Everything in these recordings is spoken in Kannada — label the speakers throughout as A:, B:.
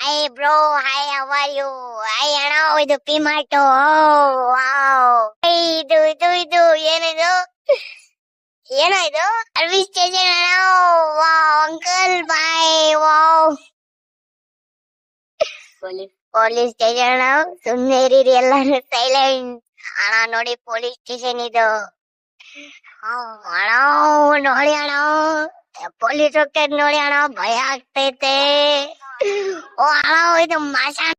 A: Hi bro, hi, how are you? Hi ಅಣ್ಣ, ಇದು ಪಿಮಾಟೋ. ಇದು ಏನಿದು? ಏನೋ ಇದು? ಸರ್ವಿಸ್ ಸ್ಟೇಷನ್ ಅಣ್ಣ. ವಾವ್ ಅಂಕಲ್, ಬಾಯ್. ವಾವ್ ಪೊಲೀಸ್ ಸ್ಟೇಷನ್ ಅಣ್ಣ. ಸುಮ್ನೆ ಇರೀರಿ ಎಲ್ಲಾರು ಸೈಲೆಂಟ್. ಅಣ್ಣ ನೋಡಿ ಪೊಲೀಸ್ ಸ್ಟೇಷನ್ ಇದು. ಅಣ್ಣ ನೋಡಿ ಅಣ್ಣ, ಪೊಲೀಸ್ ಹೋಗ್ತಾರೆ ನೋಡಿ ಅಣ್ಣ, ಭಯ ಆಗ್ತೈತೆ. ಓ ಅಣ್ಣ, ಇದು ಮಶಾನ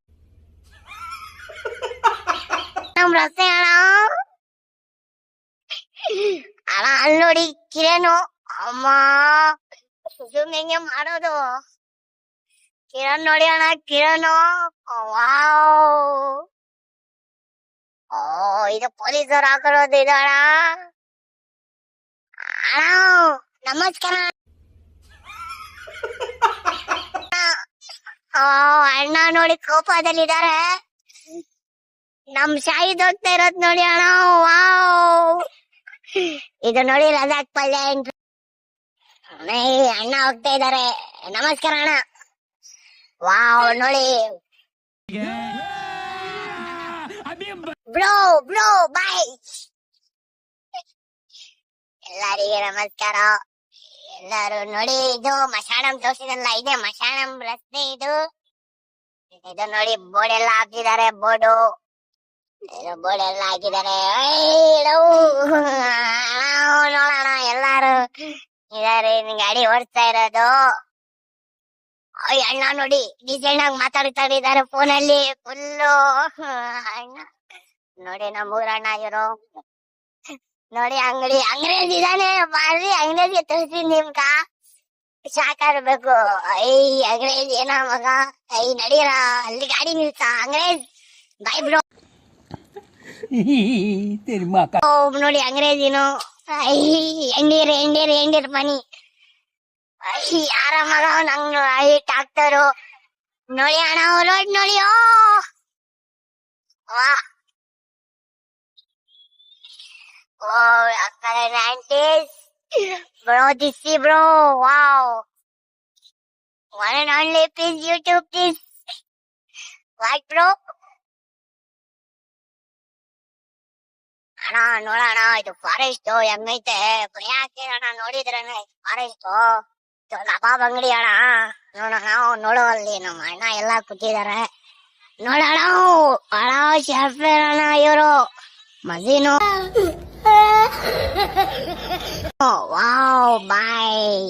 A: ನಮ್ ರಸ್ತೆ ಅಣ್ಣ. ಅಣ್ಣ ಅಲ್ಲಿ ನೋಡಿ ಕಿರಣ್. ಅಮ್ಮ ಸುಮ್ ಹೆಂಗೆ ಮಾಡೋದು? ಕಿರಣ್ ನೋಡಿ ಅಣ್ಣ, ಕಿರಣ್. ವಾವ್, ಓ ಇದು ಪೊಲೀಸರು ಹಾಕಿರೋದು ಇದು ಅಣ್ಣ. ಅಣ್ಣ ನಮಸ್ಕಾರ. ಅಣ್ಣ ನೋಡಿ ಕೋಪದಲ್ಲಿದ್ದಾರೆ. ನಮ್ ಶಾಹಿದ್ ಹೋಗ್ತಾ ಇರೋದ್ ನೋಡಿ ಅಣ್ಣ. ವಾವ್, ಇದು ನೋಡಿ ಲದಾಖ್ ಪಲ್ಯ ಎಂಟ್ರಿ. ಅಣ್ಣ ಹೋಗ್ತಾ ಇದಾರೆ. ನಮಸ್ಕಾರ ಅಣ್ಣ. ವಾವ್ ನೋಡಿ ಬ್ರೋ ಬ್ರೋ ಬಾಯ್. ಎಲ್ಲರಿಗೆ ನಮಸ್ಕಾರ. ಎಲ್ಲಾರು ನೋಡಿ, ಇದು ಮಶಾಣಂ ತೋರಿಸಿದಲ್ಲ, ಇದೆ ಮಶಾಣಂ ರಸ್ತೆ ಇದು. ಇದು ನೋಡಿ ಬೋರ್ಡ್ ಎಲ್ಲ ಹಾಕಿದ್ದಾರೆ. ಬೋರ್ಡ್ ಎಲ್ಲ ಹಾಕಿದ್ದಾರೆ. ನೋಡೋಣ ಎಲ್ಲಾರು ಇದಾರೆ. ಗಾಡಿ ಓಡಿಸ್ತಾ ಇರೋದು. ಅಣ್ಣ ನೋಡಿ ಡೀಸೆಂಟ್ ಆಗಿ ಮಾತಾಡ್ತಾ ಇದ್ದಾರೆ ಫೋನಲ್ಲಿ ಫುಲ್ಲು. ಅಣ್ಣ ನೋಡಿ ನಮ್ಮೂರಣ್ಣ ಇವರು. ನೋಡಿ ಅಂಗ್ರೇಜ್ ಇದಾನೆ. ಬರ್ರಿ ಅಂಗ್ರೇಜ್ಗೆ ತೋರಿಸ್ತೀನಿ ನಿಮ್ಗ, ಶಾಕ್ ಆಗ್ಬೇಕು. ಅಂಗ್ರೇಜ್ ಏನ ಮಗ, ನಡೀರ ಅಲ್ಲಿ ಗಾಡಿ ನಿಲ್ಸ. ಅಂಗ್ರೇಜ್ ಬಾಯ್ ಬ್ರೋ. ನೋಡಿ ಅಂಗ್ರೇಜಿನು. ಎಂಡೀರ್ ಮನಿ. ಯಾರ ಮಗ ನಂಗ್ ಹೈಟ್ ಆಗ್ತಾರೋ ನೋಡಿ ಅಣ್ಣ. ರೋಡ್ ನೋಡಿ. aunties, bro, this see bro. Wow, one and only please YouTube please. What bro? ಅಣ್ಣ ನೋಡೋಣ, ಇದು ಫಾರೆಸ್ಟ್ ಹೆಂಗೈತೆ ಭಯ ಆಗ್ತಿರಣ್ಣ. ನೋಡಿದ್ರಣ್ಣ ಫಾರೆಸ್ಟ್ ಕಬಾಬ್ ಅಂಗಡಿ ಅಣ್ಣ. ನೋಡೋಣ ನೋಡೋ, ಅಲ್ಲಿ ನಮ್ಮ ಅಣ್ಣ ಎಲ್ಲಾ ಕೂತಿದಾರೆ ನೋಡೋಣ. ಅಣ್ಣ ಶೆಫ್ ಅಣ್ಣ ಇವರು ಮಜೀನು. ವಾವ್ ಬಾಯ್.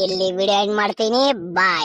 A: ಇಲ್ಲಿ ವಿಡಿಯೋ ಎಂಡ್ ಮಾಡ್ತೀನಿ. ಬಾಯ್.